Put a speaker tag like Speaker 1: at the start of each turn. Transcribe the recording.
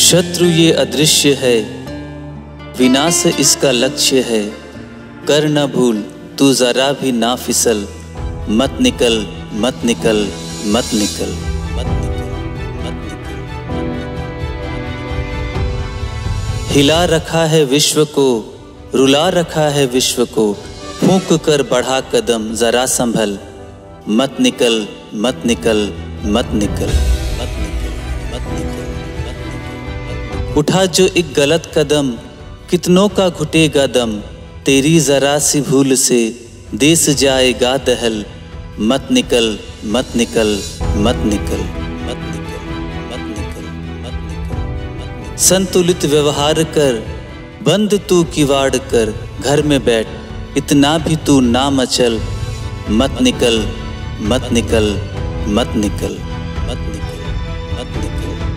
Speaker 1: शत्रु ये अदृश्य है, विनाश इसका लक्ष्य है। कर न भूल तू जरा भी ना फिसल, मत निकल मत निकल मत निकल मत निकल मत निकल। हिला रखा है विश्व को, रुला रखा है विश्व को, फूंक कर बढ़ा कदम जरा संभल, मत निकल मत निकल मत निकल मत निकल मत निकल। उठा जो एक गलत कदम, कितनों का घुटेगा दम, तेरी जरा सी भूल से देश जाएगा दहल, मत निकल मत निकल मत निकल मत निकल मत निकल मत निकल। संतुलित व्यवहार कर, बंद तू किवाड़ कर, घर में बैठ इतना भी तू ना मचल, मत निकल मत निकल मत निकल मत निकल मत निकल।